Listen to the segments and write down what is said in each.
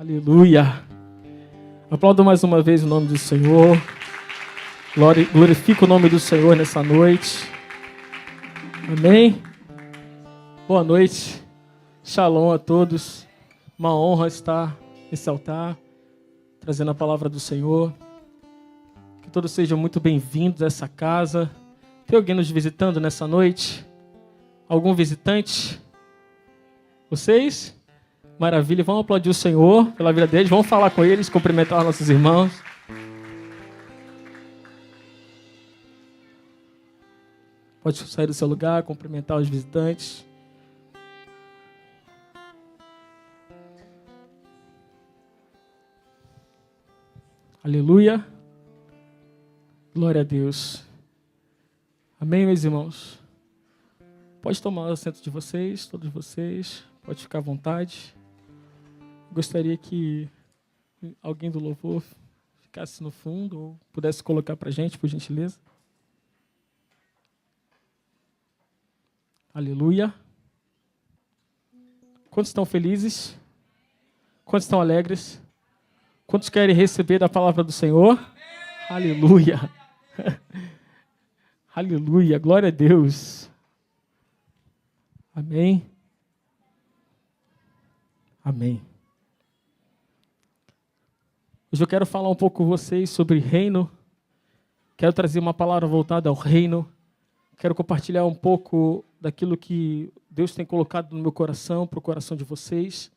Aleluia. Aplaudo mais uma vez o nome do Senhor. Glorifico o nome do Senhor nessa noite. Amém. Boa noite. Shalom a todos. Uma honra estar nesse altar, trazendo a palavra do Senhor. Que todos sejam muito bem-vindos a essa casa. Tem alguém nos visitando nessa noite? Algum visitante? Vocês? Maravilha. Vamos aplaudir o Senhor pela vida deles. Vamos falar com eles, cumprimentar nossos irmãos. Pode sair do seu lugar, cumprimentar os visitantes. Aleluia. Glória a Deus. Amém, meus irmãos? Pode tomar o assento de vocês, todos vocês. Pode ficar à vontade. Gostaria que alguém do louvor ficasse no fundo ou pudesse colocar para a gente, por gentileza. Aleluia. Quantos estão felizes? Quantos estão alegres? Quantos querem receber da palavra do Senhor? Aleluia. Aleluia. Glória a Deus. Amém. Amém. Hoje eu quero falar um pouco com vocês sobre reino. Quero trazer uma palavra voltada ao reino. Quero compartilhar um pouco daquilo que Deus tem colocado no meu coração, para o coração de vocês.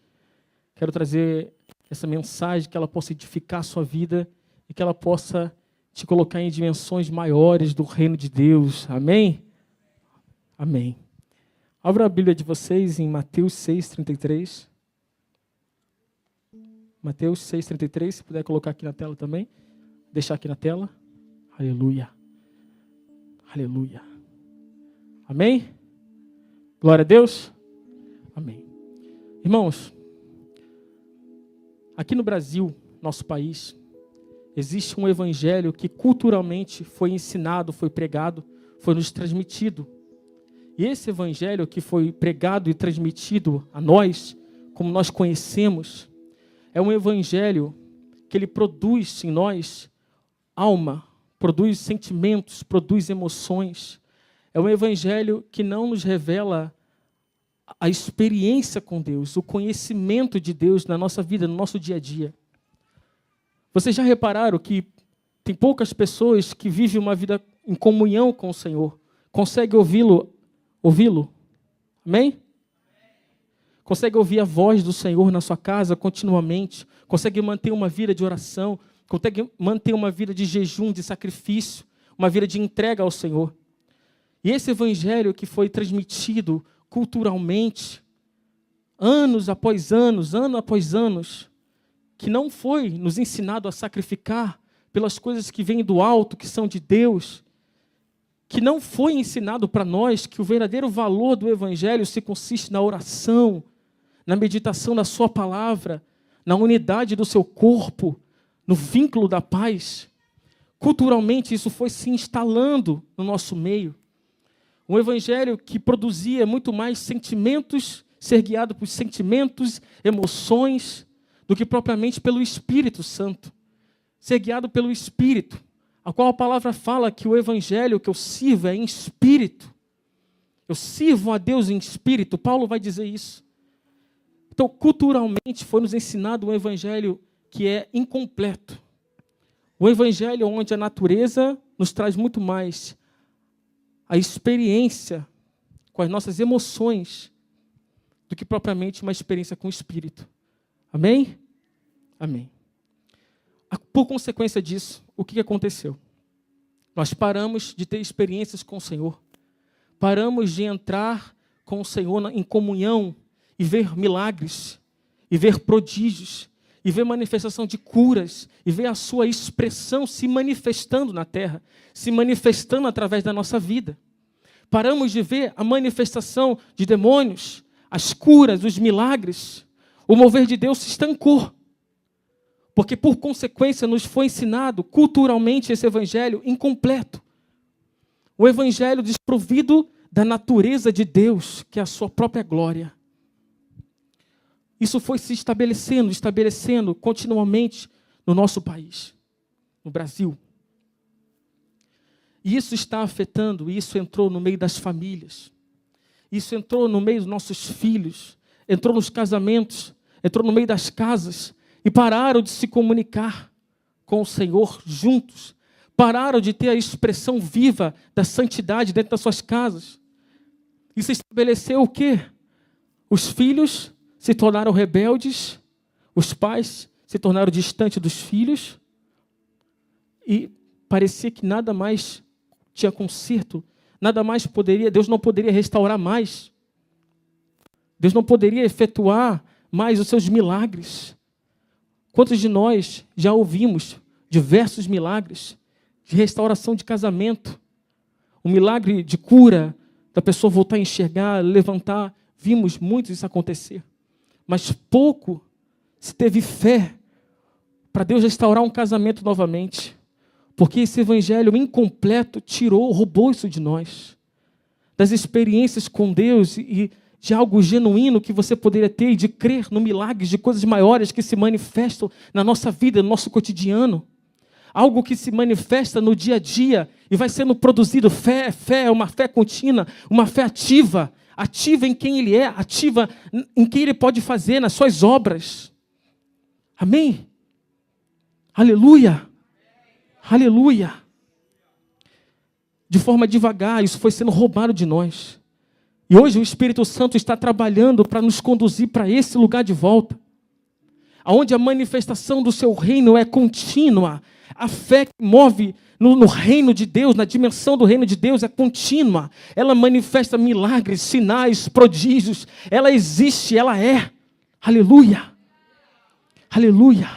Quero trazer essa mensagem, que ela possa edificar a sua vida e que ela possa te colocar em dimensões maiores do reino de Deus. Amém? Amém. Abra a Bíblia de vocês em Mateus 6:33. Mateus 6:33, se puder colocar aqui na tela também. Deixar aqui na tela. Aleluia. Aleluia. Amém? Glória a Deus. Amém. Irmãos, aqui no Brasil, nosso país, existe um evangelho que culturalmente foi ensinado, foi pregado, foi nos transmitido. E esse evangelho que foi pregado e transmitido a nós, como nós conhecemos, é um evangelho que ele produz em nós alma, produz sentimentos, produz emoções. É um evangelho que não nos revela a experiência com Deus, o conhecimento de Deus na nossa vida, no nosso dia a dia. Vocês já repararam que tem poucas pessoas que vivem uma vida em comunhão com o Senhor, conseguem ouvi-lo? Amém? Consegue ouvir a voz do Senhor na sua casa continuamente, consegue manter uma vida de oração, consegue manter uma vida de jejum, de sacrifício, uma vida de entrega ao Senhor. E esse evangelho que foi transmitido culturalmente, anos após anos, ano após anos, que não foi nos ensinado a sacrificar pelas coisas que vêm do alto, que são de Deus, que não foi ensinado para nós que o verdadeiro valor do evangelho se consiste na oração, na meditação da sua palavra, na unidade do seu corpo, no vínculo da paz. Culturalmente isso foi se instalando no nosso meio. Um evangelho que produzia muito mais sentimentos, ser guiado por sentimentos, emoções, do que propriamente pelo Espírito Santo. Ser guiado pelo Espírito, a qual a palavra fala que o evangelho que eu sirvo é em espírito. Eu sirvo a Deus em espírito. Paulo vai dizer isso. Então, culturalmente, foi nos ensinado um evangelho que é incompleto. Um evangelho onde a natureza nos traz muito mais a experiência com as nossas emoções do que propriamente uma experiência com o Espírito. Amém? Amém. Por consequência disso, o que aconteceu? Nós paramos de ter experiências com o Senhor. Paramos de entrar com o Senhor em comunhão e ver milagres, e ver prodígios, e ver manifestação de curas, e ver a sua expressão se manifestando na terra, se manifestando através da nossa vida. Paramos de ver a manifestação de demônios, as curas, os milagres. O mover de Deus se estancou. Porque, por consequência, nos foi ensinado culturalmente esse evangelho incompleto. O evangelho desprovido da natureza de Deus, que é a sua própria glória. Isso foi se estabelecendo continuamente no nosso país, no Brasil. E isso está afetando, isso entrou no meio das famílias. Isso entrou no meio dos nossos filhos, entrou nos casamentos, entrou no meio das casas e pararam de se comunicar com o Senhor juntos. Pararam de ter a expressão viva da santidade dentro das suas casas. Isso estabeleceu o quê? Os filhos se tornaram rebeldes, os pais se tornaram distantes dos filhos e parecia que nada mais tinha conserto, nada mais poderia, Deus não poderia restaurar mais. Deus não poderia efetuar mais os seus milagres. Quantos de nós já ouvimos diversos milagres de restauração de casamento, um milagre de cura, da pessoa voltar a enxergar, levantar, vimos muito isso acontecer. Mas pouco se teve fé para Deus restaurar um casamento novamente. Porque esse evangelho incompleto roubou isso de nós. Das experiências com Deus e de algo genuíno que você poderia ter e de crer no milagre de coisas maiores que se manifestam na nossa vida, no nosso cotidiano. Algo que se manifesta no dia a dia e vai sendo produzido. Fé é uma fé contínua, uma fé ativa. Ativa em quem Ele é, ativa em quem Ele pode fazer, nas suas obras. Amém? Aleluia! Aleluia! De forma devagar, isso foi sendo roubado de nós. E hoje o Espírito Santo está trabalhando para nos conduzir para esse lugar de volta. Onde a manifestação do seu reino é contínua. A fé que move no reino de Deus, na dimensão do reino de Deus é contínua. Ela manifesta milagres, sinais, prodígios. Ela existe, ela é. Aleluia! Aleluia!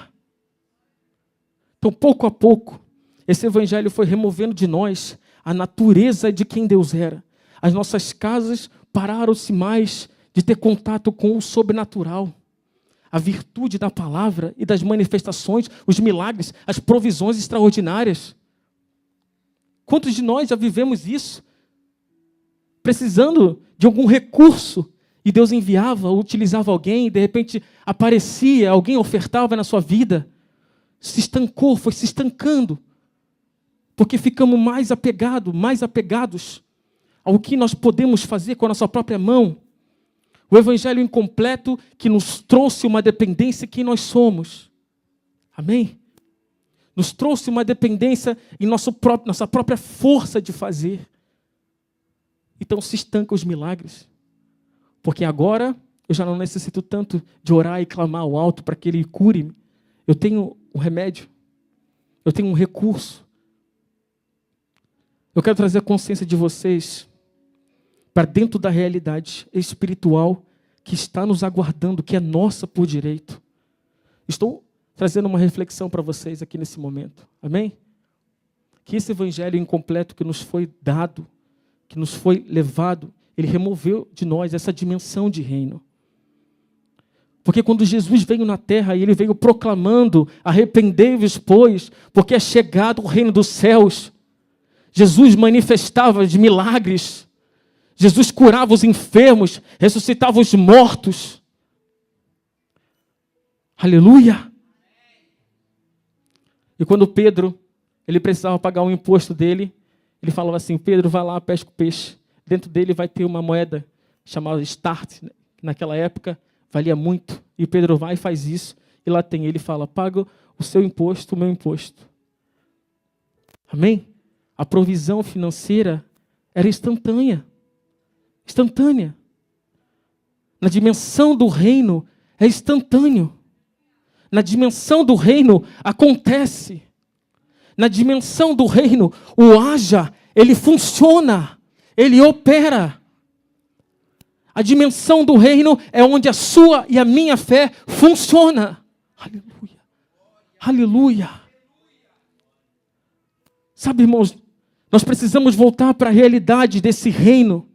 Então, pouco a pouco, esse evangelho foi removendo de nós a natureza de quem Deus era. As nossas casas pararam-se mais de ter contato com o sobrenatural. A virtude da palavra e das manifestações, os milagres, as provisões extraordinárias. Quantos de nós já vivemos isso? Precisando de algum recurso, e Deus enviava, utilizava alguém, e de repente aparecia, alguém ofertava na sua vida. Se estancou, foi se estancando. Porque ficamos mais apegados ao que nós podemos fazer com a nossa própria mão. O evangelho incompleto que nos trouxe uma dependência em quem nós somos. Amém? Nos trouxe uma dependência em nossa própria força de fazer. Então se estancam os milagres. Porque agora eu já não necessito tanto de orar e clamar ao alto para que Ele cure-me. Eu tenho um remédio. Eu tenho um recurso. Eu quero trazer a consciência de vocês para dentro da realidade espiritual que está nos aguardando, que é nossa por direito. Estou trazendo uma reflexão para vocês aqui nesse momento. Amém? Que esse evangelho incompleto que nos foi dado, que nos foi levado, ele removeu de nós essa dimensão de reino. Porque quando Jesus veio na terra, e Ele veio proclamando, arrependei-vos, pois, porque é chegado o reino dos céus. Jesus manifestava de milagres. Jesus curava os enfermos, ressuscitava os mortos. Aleluia! E quando Pedro, ele precisava pagar o imposto dele, ele falava assim, Pedro, vai lá, pesca o peixe. Dentro dele vai ter uma moeda chamada start, que naquela época valia muito. E Pedro vai e faz isso, e lá tem, ele fala, paga o seu imposto, o meu imposto. Amém? A provisão financeira era instantânea. Instantânea. Na dimensão do reino, é instantâneo. Na dimensão do reino, acontece. Na dimensão do reino, o haja, ele funciona. Ele opera. A dimensão do reino é onde a sua e a minha fé funciona. Aleluia. Aleluia. Sabe, irmãos, nós precisamos voltar para a realidade desse reino,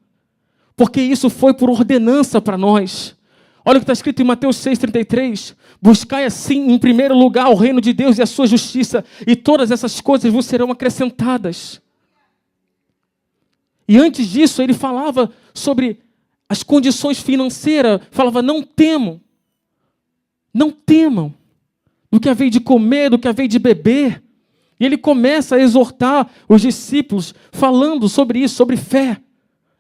porque isso foi por ordenança para nós. Olha o que está escrito em Mateus 6,33. Buscai assim, em primeiro lugar, o reino de Deus e a sua justiça, e todas essas coisas vos serão acrescentadas. E antes disso, ele falava sobre as condições financeiras, falava, não temam, Não temam do que havei de comer, do que havei de beber. E ele começa a exortar os discípulos, falando sobre isso, sobre fé.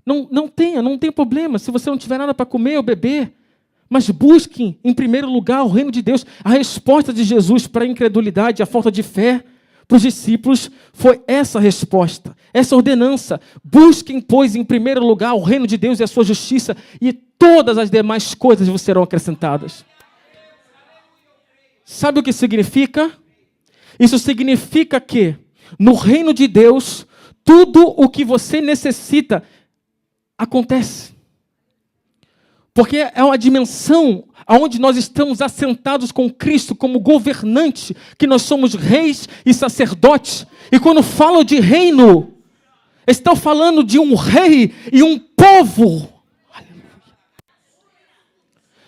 Não tem problema se você não tiver nada para comer ou beber. Mas busquem, em primeiro lugar, o reino de Deus. A resposta de Jesus para a incredulidade, a falta de fé para os discípulos foi essa resposta, essa ordenança. Busquem, pois, em primeiro lugar, o reino de Deus e a sua justiça, e todas as demais coisas vos serão acrescentadas. Sabe o que significa? Isso significa que, no reino de Deus, tudo o que você necessita acontece. Porque é uma dimensão onde nós estamos assentados com Cristo como governante, que nós somos reis e sacerdotes. E quando falo de reino, estou falando de um rei e um povo.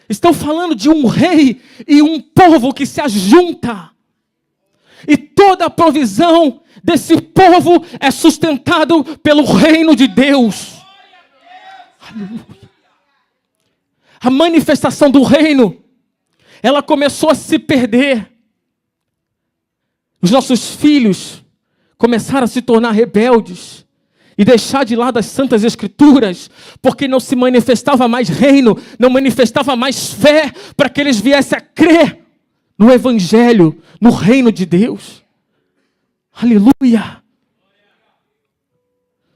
Estou falando de um rei e um povo que se ajunta. E toda a provisão desse povo é sustentado pelo reino de Deus. Aleluia. A manifestação do reino, ela começou a se perder. Os nossos filhos começaram a se tornar rebeldes e deixar de lado as santas escrituras, porque não se manifestava mais reino, não manifestava mais fé para que eles viessem a crer no evangelho, no reino de Deus. Aleluia!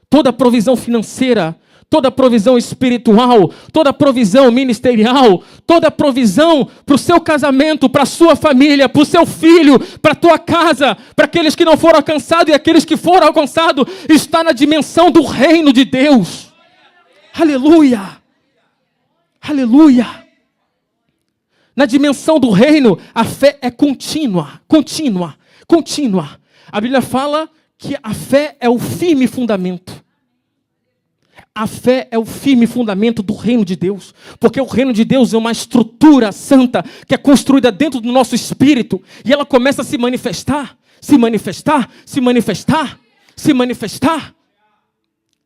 Toda a provisão financeira, toda a provisão espiritual, toda a provisão ministerial, toda a provisão para o seu casamento, para a sua família, para o seu filho, para a tua casa, para aqueles que não foram alcançados e aqueles que foram alcançados, está na dimensão do reino de Deus. Aleluia! Aleluia! Na dimensão do reino, a fé é contínua. A Bíblia fala que a fé é o firme fundamento. A fé é o firme fundamento do reino de Deus, porque o reino de Deus é uma estrutura santa que é construída dentro do nosso espírito e ela começa a se manifestar.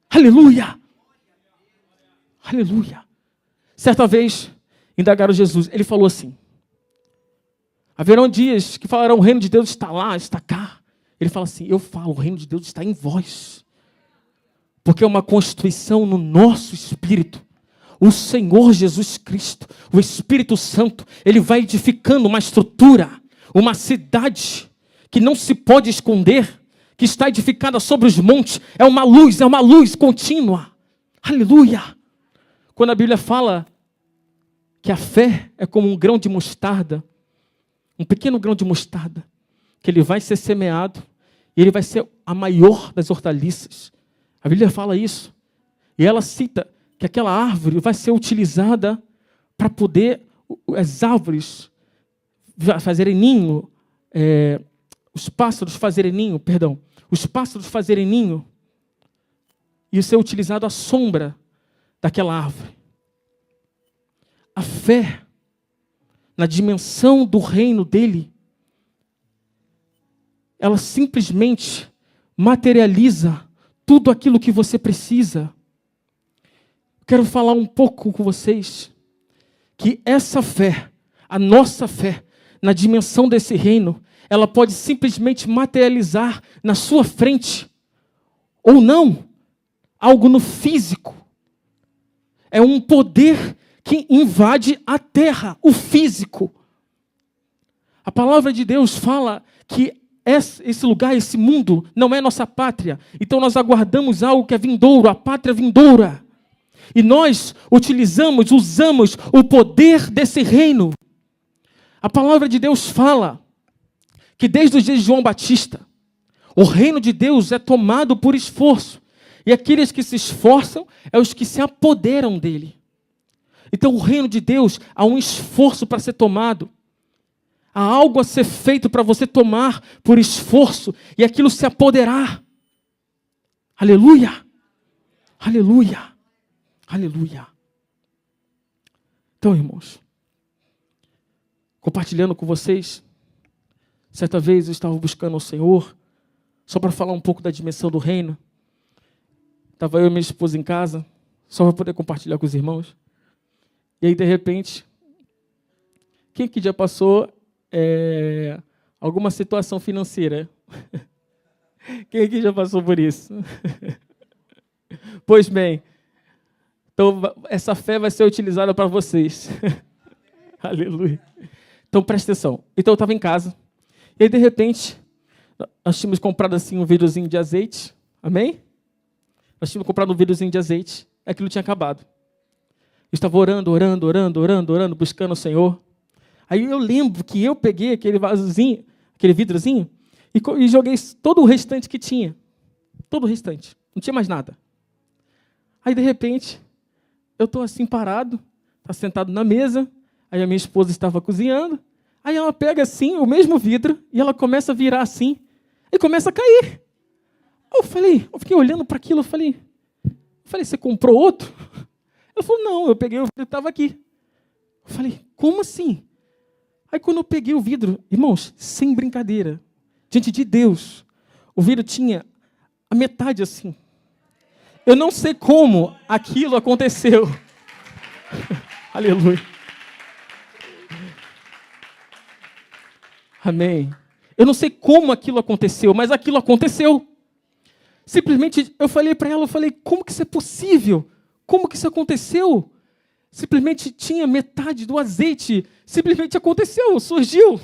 Aleluia! Aleluia! Certa vez, indagaram Jesus, ele falou assim: haverão dias que falarão, o reino de Deus está lá, está cá. Ele fala assim, eu falo, o reino de Deus está em vós. Porque é uma constituição no nosso espírito. O Senhor Jesus Cristo, o Espírito Santo, ele vai edificando uma estrutura, uma cidade que não se pode esconder, que está edificada sobre os montes. É uma luz contínua. Aleluia! Quando a Bíblia fala que a fé é como um grão de mostarda, um pequeno grão de mostarda, que ele vai ser semeado e ele vai ser a maior das hortaliças. A Bíblia fala isso. E ela cita que aquela árvore vai ser utilizada para poder as árvores fazerem ninho, os pássaros fazerem ninho e ser utilizado à sombra daquela árvore. A fé, na dimensão do reino dele, ela simplesmente materializa tudo aquilo que você precisa. Quero falar um pouco com vocês que essa fé, a nossa fé, na dimensão desse reino, ela pode simplesmente materializar na sua frente, ou não, algo no físico. É um poder que invade a terra, o físico. A palavra de Deus fala que esse lugar, esse mundo, não é nossa pátria. Então nós aguardamos algo que é vindouro, a pátria vindoura. E nós usamos o poder desse reino. A palavra de Deus fala que desde os dias de João Batista, o reino de Deus é tomado por esforço. E aqueles que se esforçam é os que se apoderam dele. Então o reino de Deus, há um esforço para ser tomado. Há algo a ser feito para você tomar por esforço e aquilo se apoderar. Aleluia! Aleluia! Aleluia! Então, irmãos, compartilhando com vocês, certa vez eu estava buscando o Senhor, só para falar um pouco da dimensão do reino. Estava eu e minha esposa em casa, só para poder compartilhar com os irmãos. E aí, de repente, Quem que já passou alguma situação financeira? Quem aqui já passou por isso? Pois bem, então essa fé vai ser utilizada para vocês. Aleluia. Então presta atenção. Então eu estava em casa, e aí de repente, nós tínhamos comprado assim um vidrozinho de azeite, amém? Nós tínhamos comprado um vidrozinho de azeite, aquilo tinha acabado. Eu estava orando, buscando o Senhor. Aí eu lembro que eu peguei aquele vasozinho, aquele vidrozinho, e joguei todo o restante que tinha. Todo o restante. Não tinha mais nada. Aí, de repente, eu estou assim parado, está sentado na mesa, aí a minha esposa estava cozinhando, aí ela pega assim o mesmo vidro e ela começa a virar assim e começa a cair. Eu fiquei olhando para aquilo, eu falei, você comprou outro? Ela falou, não, eu peguei o vidro que estava aqui. Eu falei, como assim? Aí quando eu peguei o vidro, irmãos, sem brincadeira, diante de Deus, o vidro tinha a metade assim. Eu não sei como aquilo aconteceu. Aleluia. Amém. Eu não sei como aquilo aconteceu, mas aquilo aconteceu. Simplesmente eu falei para ela, como que isso é possível? Como que isso aconteceu? Simplesmente tinha metade do azeite, simplesmente aconteceu, surgiu.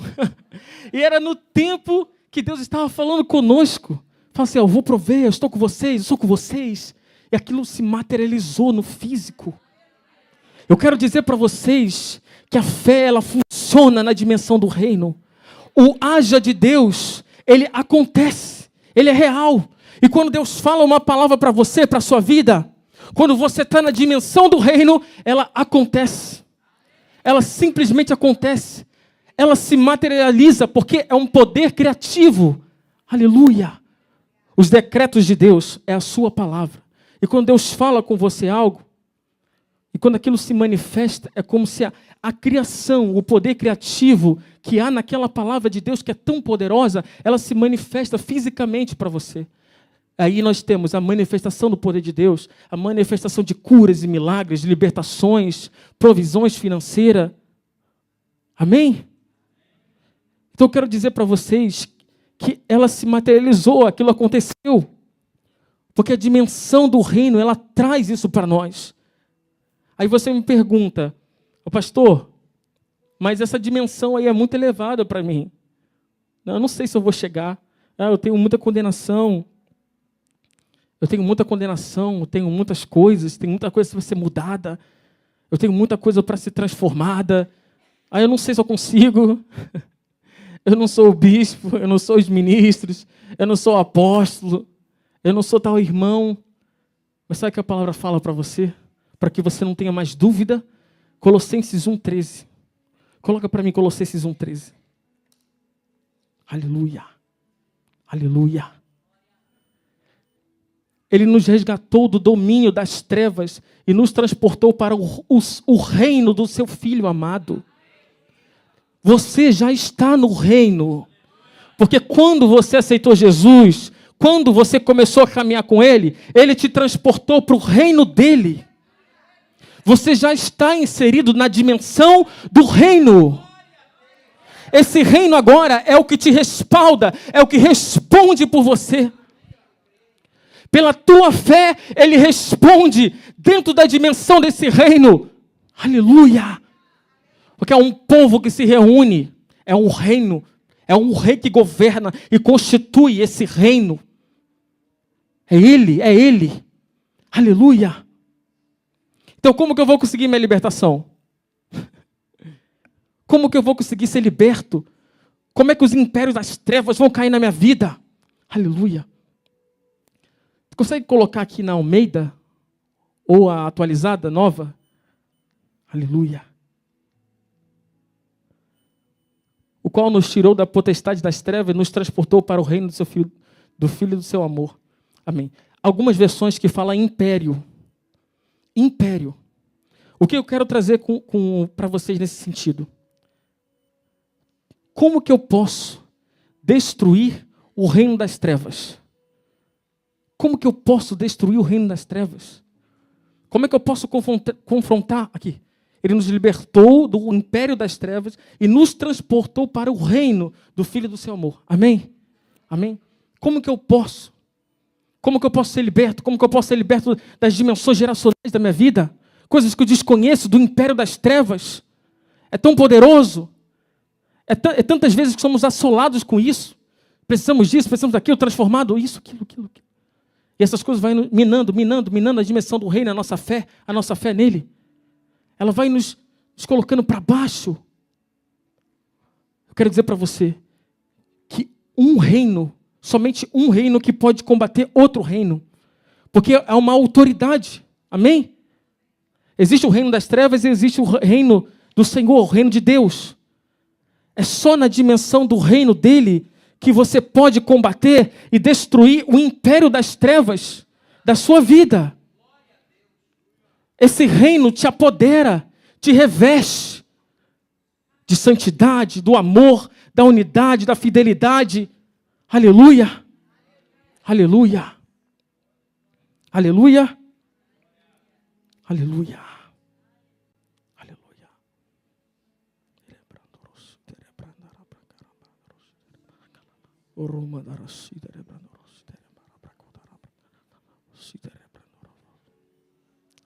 E era no tempo que Deus estava falando conosco. Fala assim, eu vou prover, eu estou com vocês, eu sou com vocês. E aquilo se materializou no físico. Eu quero dizer para vocês que a fé, ela funciona na dimensão do reino. O haja de Deus, ele acontece, ele é real. E quando Deus fala uma palavra para você, para a sua vida, quando você está na dimensão do reino, ela acontece. Ela simplesmente acontece. Ela se materializa porque é um poder criativo. Aleluia. Os decretos de Deus é a sua palavra. E quando Deus fala com você algo, e quando aquilo se manifesta, é como se a criação, o poder criativo que há naquela palavra de Deus que é tão poderosa, ela se manifesta fisicamente para você. Aí nós temos a manifestação do poder de Deus, a manifestação de curas e milagres, de libertações, provisões financeiras. Amém? Então eu quero dizer para vocês que ela se materializou, aquilo aconteceu. Porque a dimensão do reino, ela traz isso para nós. Aí você me pergunta, pastor, mas essa dimensão aí é muito elevada para mim. Eu não sei se eu vou chegar. Eu tenho muita condenação. Eu tenho muitas coisas, tem muita coisa para ser mudada. Eu tenho muita coisa para ser transformada. Aí eu não sei se eu consigo. Eu não sou o bispo, eu não sou os ministros, eu não sou o apóstolo, eu não sou tal irmão. Mas sabe o que a palavra fala para você? Para que você não tenha mais dúvida? Colossenses 1,13. Coloca para mim Colossenses 1,13. Aleluia. Aleluia. Ele nos resgatou do domínio das trevas e nos transportou para o reino do seu Filho amado. Você já está no reino. Porque quando você aceitou Jesus, quando você começou a caminhar com Ele, Ele te transportou para o reino dEle. Você já está inserido na dimensão do reino. Esse reino agora é o que te respalda, é o que responde por você. Pela tua fé, Ele responde dentro da dimensão desse reino. Aleluia! Porque é um povo que se reúne, é um reino, é um rei que governa e constitui esse reino. É Ele, é Ele. Aleluia! Então como que eu vou conseguir minha libertação? Como que eu vou conseguir ser liberto? Como é que os impérios das trevas vão cair na minha vida? Aleluia! Você consegue colocar aqui na Almeida? Ou a atualizada, nova? Aleluia! O qual nos tirou da potestade das trevas e nos transportou para o reino do seu filho, do Filho do seu amor. Amém. Algumas versões que falam império. Império. O que eu quero trazer para vocês nesse sentido? Como que eu posso destruir o reino das trevas? Como que eu posso destruir o reino das trevas? Como é que eu posso confrontar aqui? Ele nos libertou do império das trevas e nos transportou para o reino do Filho do seu amor. Amém? Amém? Como que eu posso? Como que eu posso ser liberto? Como que eu posso ser liberto das dimensões geracionais da minha vida? Coisas que eu desconheço do império das trevas. É tão poderoso. É tantas vezes que somos assolados com isso. Precisamos disso, precisamos daquilo, transformado, isso, aquilo. E essas coisas vão minando a dimensão do reino, a nossa fé nele. Ela vai nos colocando para baixo. Eu quero dizer para você que somente um reino que pode combater outro reino. Porque é uma autoridade. Amém? Existe o reino das trevas e existe o reino do Senhor, o reino de Deus. É só na dimensão do reino dele que você pode combater e destruir o império das trevas da sua vida. Esse reino te apodera, te reveste de santidade, do amor, da unidade, da fidelidade. Aleluia! Aleluia! Aleluia! Aleluia!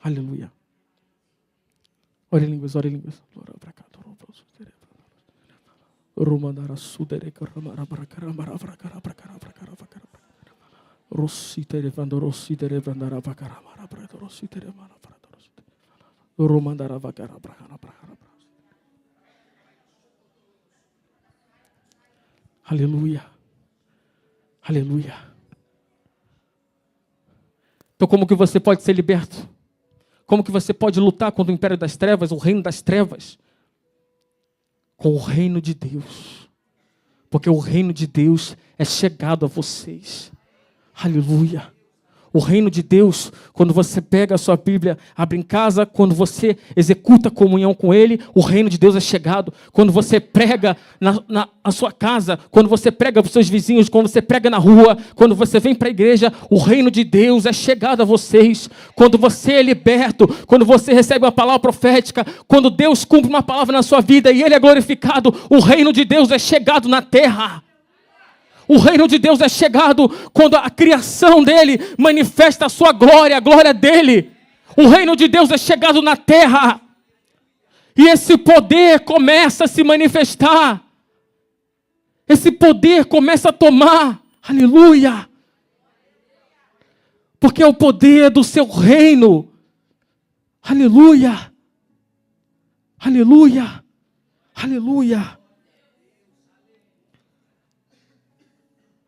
Aleluia. Ore em línguas, ore em línguas. Aleluia. Aleluia. Então como que você pode ser liberto? Como que você pode lutar contra o império das trevas, o reino das trevas? Com o reino de Deus. Porque o reino de Deus é chegado a vocês. Aleluia. O reino de Deus, quando você pega a sua Bíblia, abre em casa, quando você executa a comunhão com Ele, o reino de Deus é chegado. Quando você prega na sua casa, quando você prega para os seus vizinhos, quando você prega na rua, quando você vem para a igreja, o reino de Deus é chegado a vocês. Quando você é liberto, quando você recebe uma palavra profética, quando Deus cumpre uma palavra na sua vida e Ele é glorificado, o reino de Deus é chegado na terra. O reino de Deus é chegado quando a criação dele manifesta a sua glória, a glória dele. O reino de Deus é chegado na terra. E esse poder começa a se manifestar. Esse poder começa a tomar. Aleluia. Porque é o poder do seu reino. Aleluia. Aleluia. Aleluia.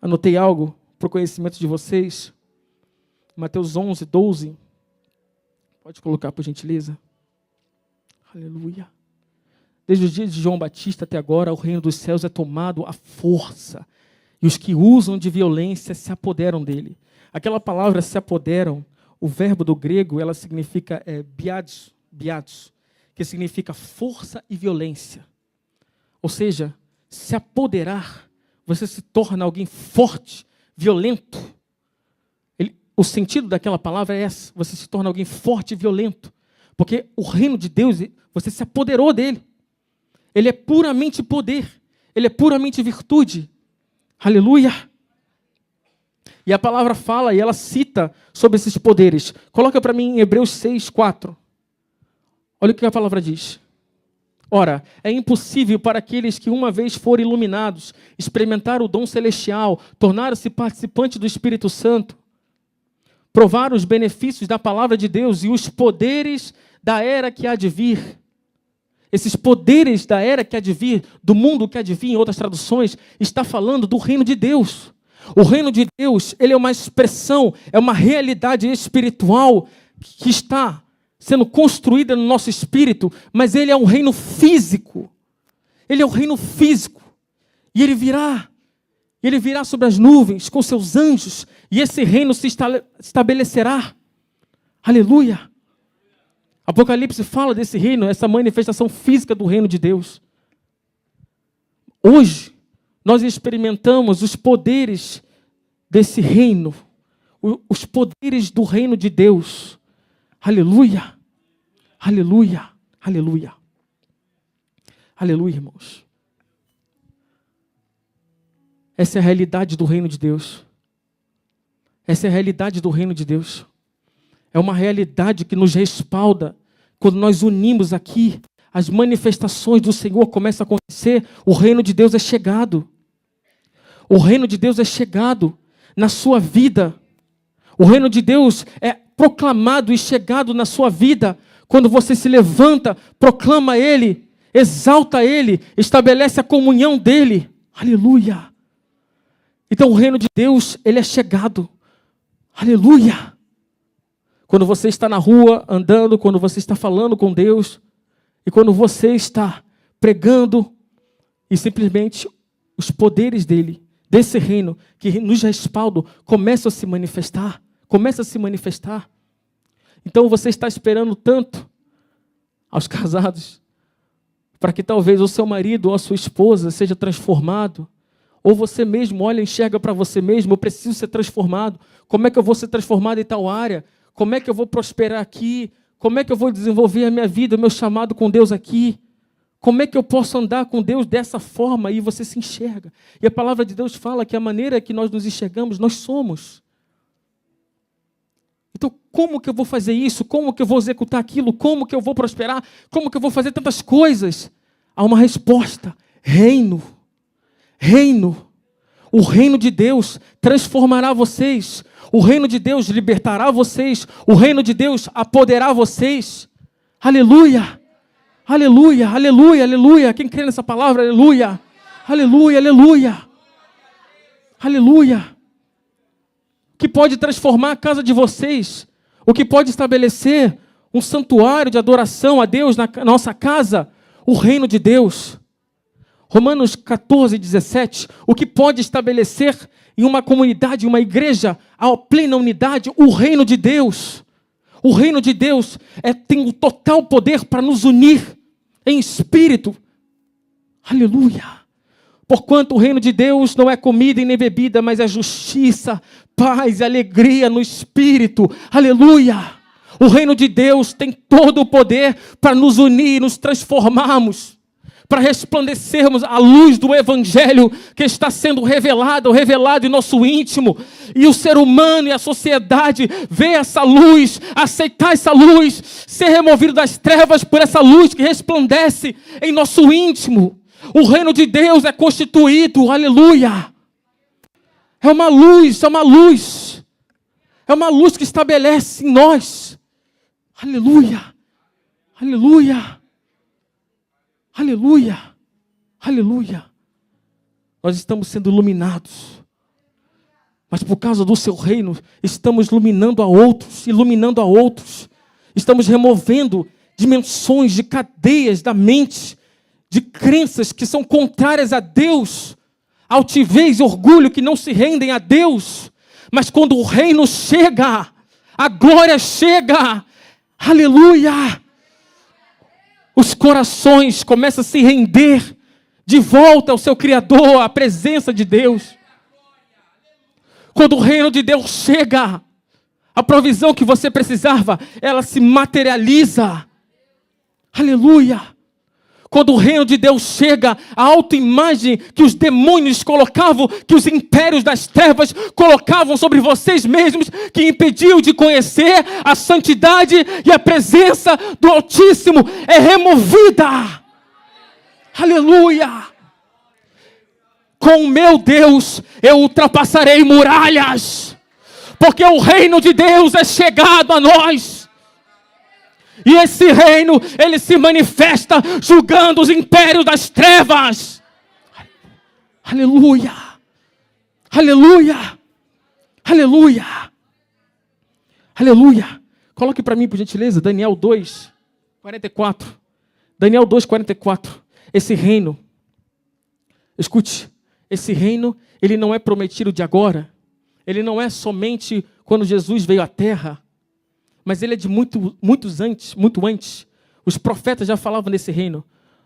Anotei algo para o conhecimento de vocês. Mateus 11, 12. Pode colocar, por gentileza. Aleluia. Desde os dias de João Batista até agora, o reino dos céus é tomado à força. E os que usam de violência se apoderam dele. Aquela palavra se apoderam, o verbo do grego, ela significa biados, que significa força e violência. Ou seja, se apoderar. Você se torna alguém forte, violento. O sentido daquela palavra é essa. Você se torna alguém forte e violento. Porque o reino de Deus, você se apoderou dele. Ele é puramente poder. Ele é puramente virtude. Aleluia. E a palavra fala e ela cita sobre esses poderes. Coloca para mim em Hebreus 6, 4. Olha o que a palavra diz. Ora, é impossível para aqueles que uma vez forem iluminados, experimentar o dom celestial, tornar-se participante do Espírito Santo, provar os benefícios da palavra de Deus e os poderes da era que há de vir. Esses poderes da era que há de vir, do mundo que há de vir, em outras traduções, está falando do reino de Deus. O reino de Deus, ele é uma expressão, é uma realidade espiritual que está sendo construída no nosso espírito, mas ele é um reino físico. Ele é um reino físico. E ele virá sobre as nuvens com seus anjos, e esse reino se estabelecerá. Aleluia. Apocalipse fala desse reino, essa manifestação física do reino de Deus. Hoje, nós experimentamos os poderes desse reino, os poderes do reino de Deus. Aleluia. Aleluia. Aleluia. Aleluia, irmãos. Essa é a realidade do reino de Deus. Essa é a realidade do reino de Deus. É uma realidade que nos respalda. Quando nós unimos aqui, as manifestações do Senhor começam a acontecer, o reino de Deus é chegado. O reino de Deus é chegado na sua vida. O reino de Deus é proclamado e chegado na sua vida quando você se levanta, proclama Ele, exalta Ele, estabelece a comunhão dEle. Aleluia. Então o reino de Deus, ele é chegado. Aleluia. Quando você está na rua andando, quando você está falando com Deus, e quando você está pregando, e simplesmente os poderes dele, desse reino, que nos respaldam, começam a se manifestar. Começa a se manifestar. Então você está esperando tanto aos casados, para que talvez o seu marido ou a sua esposa seja transformado, ou você mesmo olha e enxerga para você mesmo, eu preciso ser transformado. Como é que eu vou ser transformado em tal área? Como é que eu vou prosperar aqui? Como é que eu vou desenvolver a minha vida, o meu chamado com Deus aqui? Como é que eu posso andar com Deus dessa forma? E você se enxerga. E a palavra de Deus fala que a maneira que nós nos enxergamos, nós somos. Então, como que eu vou fazer isso? Como que eu vou executar aquilo? Como que eu vou prosperar? Como que eu vou fazer tantas coisas? Há uma resposta. Reino. Reino. O reino de Deus transformará vocês. O reino de Deus libertará vocês. O reino de Deus apoderará vocês. Aleluia. Aleluia, aleluia, aleluia. Quem crê nessa palavra, aleluia. Aleluia, aleluia. Aleluia. O que pode transformar a casa de vocês, o que pode estabelecer um santuário de adoração a Deus na nossa casa, o reino de Deus. Romanos 14, 17, o que pode estabelecer em uma comunidade, uma igreja, a plena unidade, o reino de Deus. O reino de Deus tem o total poder para nos unir em espírito. Aleluia. Porquanto o reino de Deus não é comida e nem bebida, mas é justiça, paz e alegria no espírito. Aleluia. O reino de Deus tem todo o poder para nos unir, nos transformarmos, para resplandecermos a luz do Evangelho que está sendo revelado em nosso íntimo. E o ser humano e a sociedade vê essa luz, aceitar essa luz, ser removido das trevas por essa luz que resplandece em nosso íntimo. O reino de Deus é constituído, aleluia. É uma luz, é uma luz. É uma luz que estabelece em nós. Aleluia, aleluia. Aleluia, aleluia. Nós estamos sendo iluminados. Mas por causa do seu reino, estamos iluminando a outros. Estamos removendo dimensões de cadeias da mente, de crenças que são contrárias a Deus, altivez e orgulho que não se rendem a Deus. Mas quando o reino chega, a glória chega, aleluia, os corações começam a se render de volta ao seu Criador, à presença de Deus. Quando o reino de Deus chega, a provisão que você precisava, ela se materializa. Aleluia. Quando o reino de Deus chega, a autoimagem que os demônios colocavam, que os impérios das trevas colocavam sobre vocês mesmos, que impediu de conhecer a santidade e a presença do Altíssimo, é removida. Aleluia. Com o meu Deus, eu ultrapassarei muralhas, porque o reino de Deus é chegado a nós. E esse reino, ele se manifesta julgando os impérios das trevas. Aleluia. Aleluia. Aleluia. Aleluia. Coloque para mim, por gentileza, Daniel 2, 44. Daniel 2, 44. Esse reino, escute, esse reino, ele não é prometido de agora. Ele não é somente quando Jesus veio à terra. Mas ele é de muito antes. Os profetas já falavam desse reino.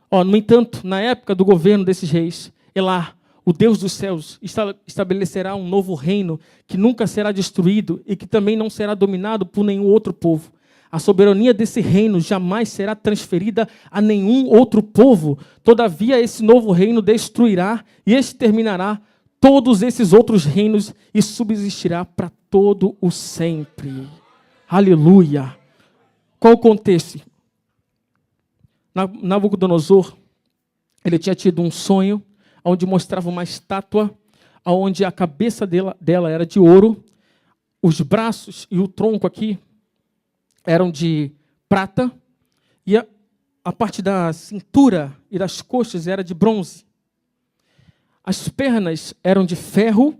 No entanto, na época do governo desses reis, Elá, o Deus dos céus, estabelecerá um novo reino que nunca será destruído e que também não será dominado por nenhum outro povo. A soberania desse reino jamais será transferida a nenhum outro povo. Todavia, esse novo reino destruirá e exterminará todos esses outros reinos e subsistirá para todo o sempre. Aleluia! Qual o contexto? Nabucodonosor, ele tinha tido um sonho onde mostrava uma estátua, onde a cabeça dela era de ouro, os braços e o tronco aqui eram de prata, e a parte da cintura e das coxas era de bronze. As pernas eram de ferro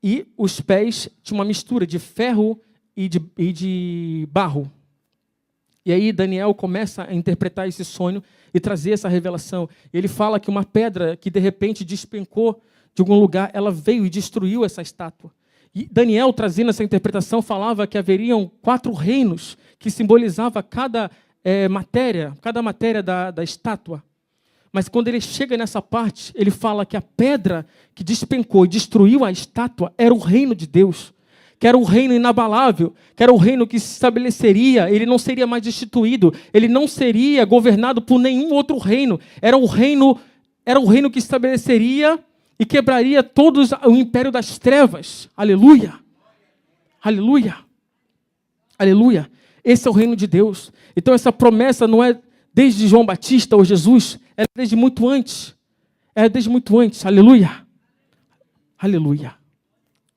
e os pés tinham uma mistura de ferro e de barro. E aí Daniel começa a interpretar esse sonho e trazer essa revelação. Ele fala que uma pedra que de repente despencou de algum lugar, ela veio e destruiu essa estátua. E Daniel, trazendo essa interpretação, falava que haveriam 4 reinos que simbolizava cada matéria da estátua. Mas quando ele chega nessa parte, ele fala que a pedra que despencou e destruiu a estátua era o reino de Deus, que era um reino inabalável, que era um reino que se estabeleceria, ele não seria mais destituído, ele não seria governado por nenhum outro reino. Era um reino que estabeleceria e quebraria todo o império das trevas. Aleluia! Aleluia! Aleluia! Esse é o reino de Deus. Então essa promessa não é desde João Batista ou Jesus, é desde muito antes. É desde muito antes. Aleluia! Aleluia!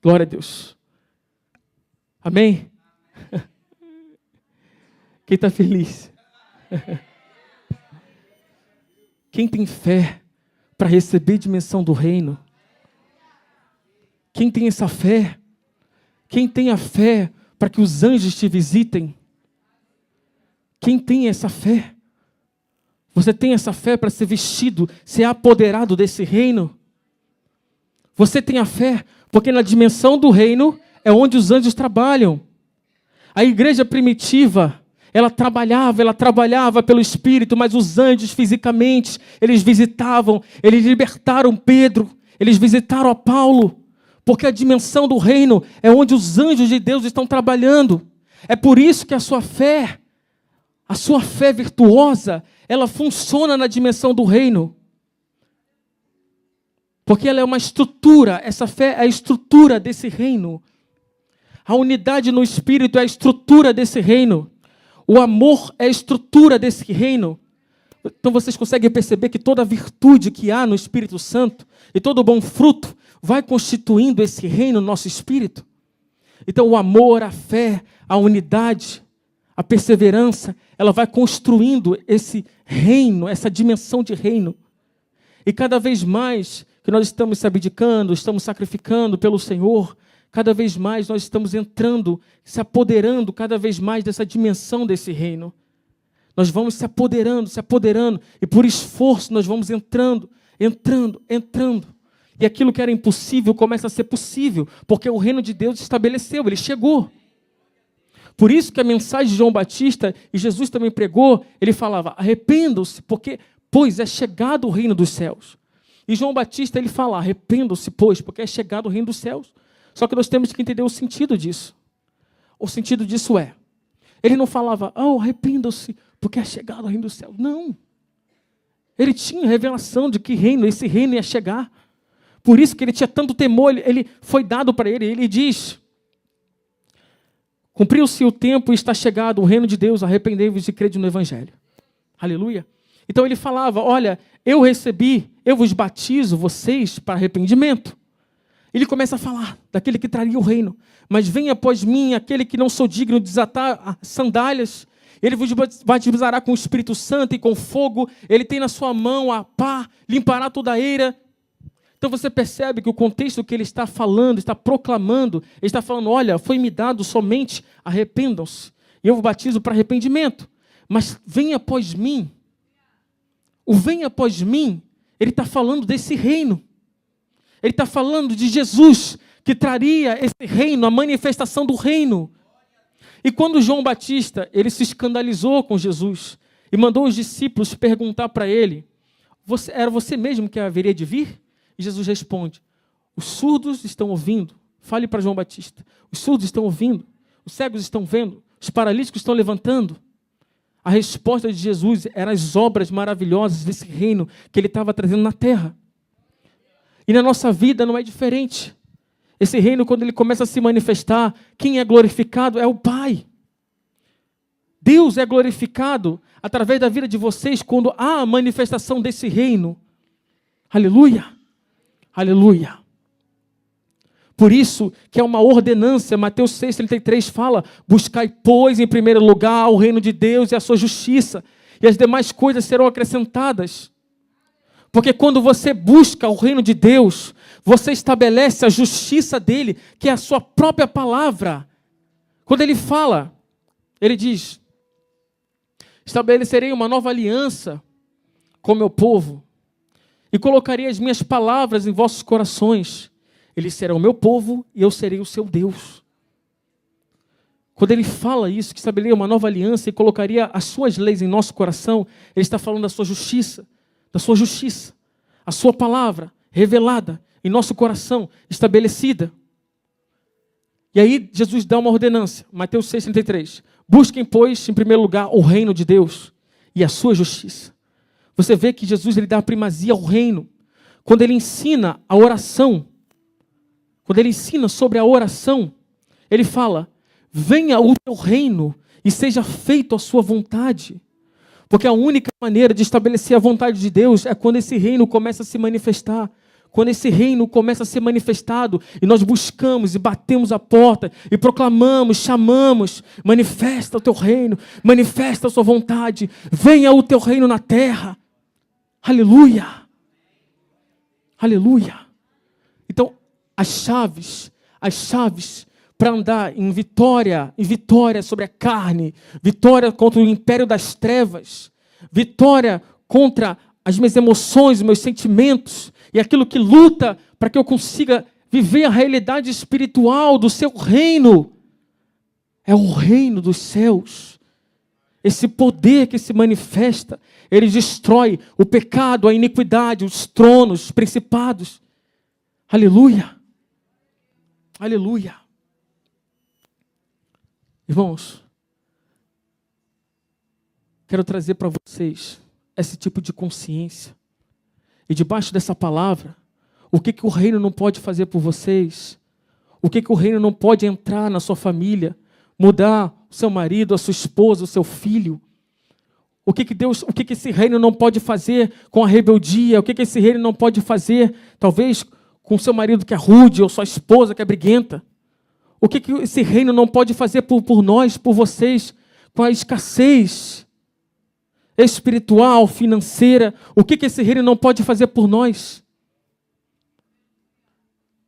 Glória a Deus. Amém? Quem está feliz? Quem tem fé para receber a dimensão do reino? Quem tem essa fé? Quem tem a fé para que os anjos te visitem? Quem tem essa fé? Você tem essa fé para ser vestido, ser apoderado desse reino? Você tem a fé, porque na dimensão do reino é onde os anjos trabalham. A igreja primitiva, ela trabalhava pelo Espírito, mas os anjos fisicamente, eles visitavam, eles libertaram Pedro, eles visitaram a Paulo, porque a dimensão do reino é onde os anjos de Deus estão trabalhando. É por isso que a sua fé virtuosa, ela funciona na dimensão do reino. Porque ela é uma estrutura, essa fé é a estrutura desse reino. A unidade no Espírito é a estrutura desse reino. O amor é a estrutura desse reino. Então vocês conseguem perceber que toda a virtude que há no Espírito Santo e todo o bom fruto vai constituindo esse reino no nosso espírito. Então o amor, a fé, a unidade, a perseverança, ela vai construindo esse reino, essa dimensão de reino. E cada vez mais que nós estamos se abdicando, estamos sacrificando pelo Senhor, cada vez mais nós estamos entrando, se apoderando cada vez mais dessa dimensão desse reino. Nós vamos se apoderando, e por esforço nós vamos entrando. E aquilo que era impossível começa a ser possível, porque o reino de Deus estabeleceu, ele chegou. Por isso que a mensagem de João Batista, e Jesus também pregou, ele falava, arrependam-se, pois é chegado o reino dos céus. E João Batista, ele fala, arrependam-se, porque é chegado o reino dos céus. Só que nós temos que entender o sentido disso. O sentido disso é, ele não falava, arrependam-se, porque é chegado o reino dos céus. Não. Ele tinha revelação de que esse reino ia chegar. Por isso que ele tinha tanto temor, ele foi dado para ele. Ele diz, cumpriu-se o tempo e está chegado o reino de Deus, arrependei-vos e crede no Evangelho. Aleluia. Então ele falava, olha, eu vos batizo vocês para arrependimento. Ele começa a falar daquele que traria o reino. Mas venha após mim aquele que não sou digno de desatar as sandálias. Ele vos batizará com o Espírito Santo e com fogo. Ele tem na sua mão a pá, limpará toda a eira. Então você percebe que o contexto que ele está falando, está proclamando, ele está falando, olha, foi-me dado somente, arrependam-se. E eu vos batizo para arrependimento. Mas venha após mim. O venha após mim, ele está falando desse reino. Ele está falando de Jesus, que traria esse reino, a manifestação do reino. E quando João Batista, ele se escandalizou com Jesus e mandou os discípulos perguntar para ele, era você mesmo que haveria de vir? E Jesus responde, os surdos estão ouvindo. Fale para João Batista, os surdos estão ouvindo, os cegos estão vendo, Os paralíticos estão levantando. A resposta de Jesus eram as obras maravilhosas desse reino que ele estava trazendo na terra. E na nossa vida não é diferente. Esse reino, quando ele começa a se manifestar, quem é glorificado é o Pai. Deus é glorificado através da vida de vocês quando há a manifestação desse reino. Aleluia! Aleluia! Por isso que é uma ordenância, Mateus 6,33 fala, buscai, pois, em primeiro lugar o reino de Deus e a sua justiça, e as demais coisas serão acrescentadas. Porque quando você busca o reino de Deus, você estabelece a justiça dele, que é a sua própria palavra. Quando ele fala, ele diz, estabelecerei uma nova aliança com o meu povo, e colocarei as minhas palavras em vossos corações. Eles serão o meu povo e eu serei o seu Deus. Quando ele fala isso, que estabeleceria uma nova aliança e colocaria as suas leis em nosso coração, ele está falando da sua justiça, a sua palavra revelada em nosso coração, estabelecida. E aí Jesus dá uma ordenância, Mateus 6,33. Busquem, pois, em primeiro lugar, o reino de Deus e a sua justiça. Você vê que Jesus ele dá a primazia ao reino. Quando ele ensina a oração, quando ele ensina sobre a oração, ele fala, venha o teu reino e seja feito a sua vontade. Porque a única maneira de estabelecer a vontade de Deus é quando esse reino começa a se manifestar. Quando esse reino começa a ser manifestado e nós buscamos e batemos a porta e proclamamos, chamamos, manifesta o teu reino, manifesta a sua vontade, venha o teu reino na terra. Aleluia! Aleluia! Então, as chaves para andar em vitória sobre a carne, vitória contra o império das trevas, vitória contra as minhas emoções, os meus sentimentos, e aquilo que luta para que eu consiga viver a realidade espiritual do seu reino, é o reino dos céus. Esse poder que se manifesta, ele destrói o pecado, a iniquidade, os tronos, os principados. Aleluia! Aleluia! Irmãos, quero trazer para vocês esse tipo de consciência. E debaixo dessa palavra, o que o reino não pode fazer por vocês? O que o reino não pode entrar na sua família, mudar o seu marido, a sua esposa, o seu filho? O que esse reino não pode fazer com a rebeldia? O que esse reino não pode fazer, talvez, com o seu marido que é rude ou sua esposa que é briguenta? O que esse reino não pode fazer por nós, por vocês, com a escassez espiritual, financeira? O que esse reino não pode fazer por nós?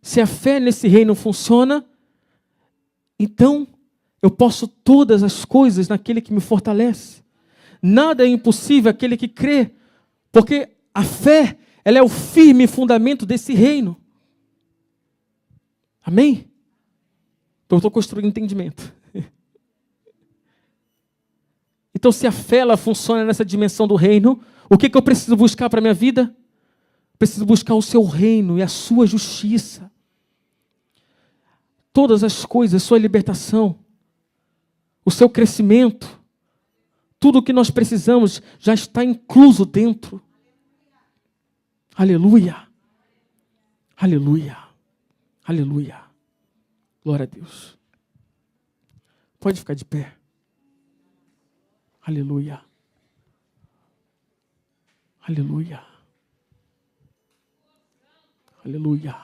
Se a fé nesse reino funciona, então eu posso todas as coisas naquele que me fortalece. Nada é impossível àquele que crê, porque a fé, ela é o firme fundamento desse reino. Amém? Então eu estou construindo entendimento. Então, se a fé ela funciona nessa dimensão do reino, o que eu preciso buscar para a minha vida? Preciso buscar o seu reino e a sua justiça. Todas as coisas, a sua libertação, o seu crescimento, tudo o que nós precisamos já está incluso dentro. Aleluia! Aleluia! Aleluia! Glória a Deus. Pode ficar de pé. Aleluia. Aleluia. Aleluia.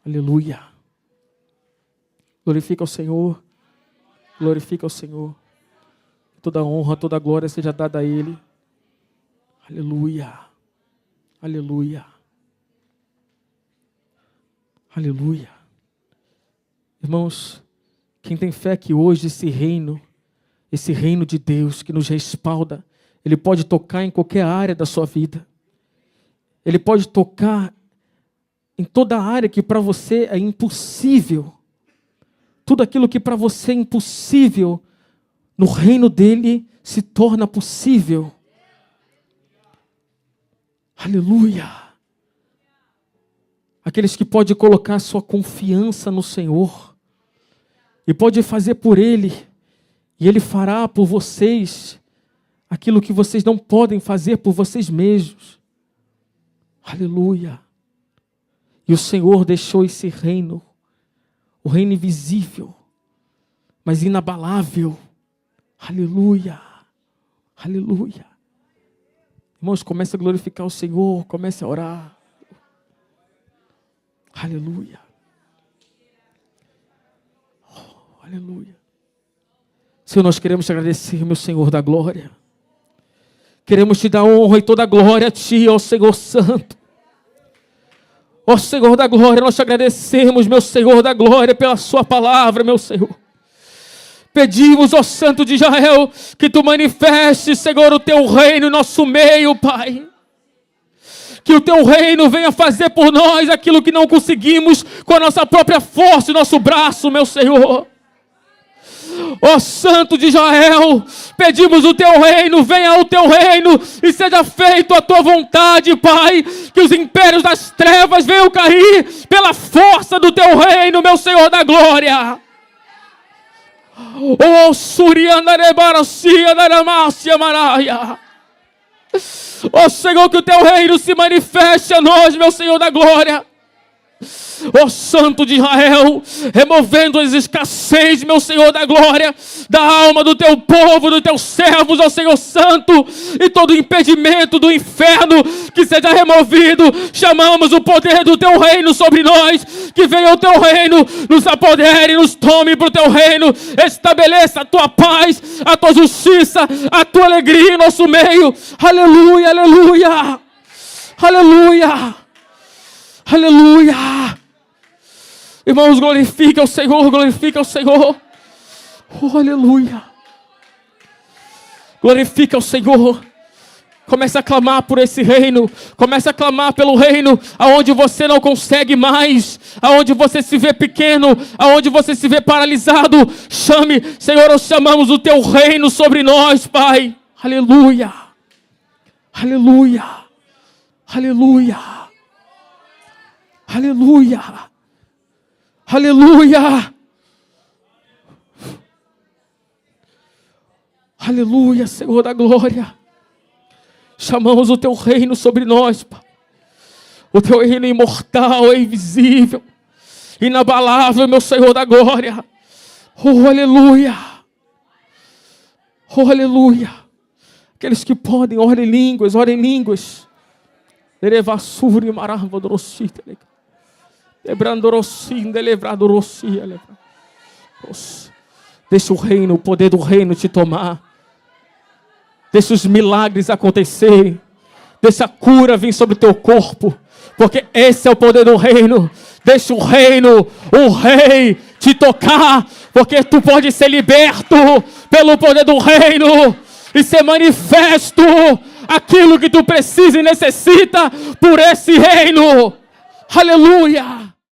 Aleluia. Glorifica o Senhor. Glorifica o Senhor. Toda honra, toda glória seja dada a Ele. Aleluia. Aleluia. Aleluia. Irmãos, quem tem fé que hoje esse reino de Deus que nos respalda, ele pode tocar em qualquer área da sua vida. Ele pode tocar em toda área que para você é impossível. Tudo aquilo que para você é impossível, no reino dele se torna possível. Aleluia! Aqueles que podem colocar sua confiança no Senhor e pode fazer por Ele E Ele fará por vocês aquilo que vocês não podem fazer por vocês mesmos. Aleluia. E o Senhor deixou esse reino, o reino invisível, mas inabalável. Aleluia. Aleluia. Irmãos, comece a glorificar o Senhor, comece a orar. Aleluia. Oh, aleluia. Senhor, nós queremos te agradecer, meu Senhor da glória. Queremos te dar honra e toda a glória a ti, ó Senhor Santo. Ó Senhor da glória, nós te agradecemos, meu Senhor da glória, pela sua palavra, meu Senhor. Pedimos, ó Santo de Israel, que tu manifestes, Senhor, o teu reino em nosso meio, Pai. Que o teu reino venha fazer por nós aquilo que não conseguimos com a nossa própria força e nosso braço, meu Senhor. Ó Santo de Israel, pedimos o teu reino, venha o teu reino e seja feito a tua vontade, Pai. Que os impérios das trevas venham cair pela força do teu reino, meu Senhor da glória. Ó Senhor, que o teu reino se manifeste a nós, meu Senhor da glória. Ó Santo de Israel, removendo as escassez, meu Senhor da glória, da alma do teu povo, dos teus servos, ó Senhor Santo, e todo impedimento do inferno que seja removido. Chamamos o poder do teu reino sobre nós, que venha o teu reino, nos apodere, nos tome para o teu reino, estabeleça a tua paz, a tua justiça, a tua alegria em nosso meio. Aleluia, aleluia, aleluia, aleluia. Irmãos, glorifica o Senhor, glorifica o Senhor. Oh, aleluia. Glorifica o Senhor. Comece a clamar por esse reino. Comece a clamar pelo reino aonde você não consegue mais, aonde você se vê pequeno, aonde você se vê paralisado. Chame, Senhor, nós chamamos o teu reino sobre nós, Pai. Aleluia. Aleluia. Aleluia. Aleluia. Aleluia. Aleluia, Senhor da glória. Chamamos o teu reino sobre nós, Pai. O teu reino imortal, invisível, inabalável, meu Senhor da glória. Oh, aleluia. Oh, aleluia. Aqueles que podem, orem em línguas, orem em línguas. Elevassuri maravadorosita. Deixa o reino, o poder do reino te tomar. Deixa os milagres acontecerem. Deixa a cura vir sobre o teu corpo. Porque esse é o poder do reino. Deixa o reino, o rei te tocar. Porque tu pode ser liberto pelo poder do reino. E ser manifesto aquilo que tu precisa e necessita por esse reino. Aleluia.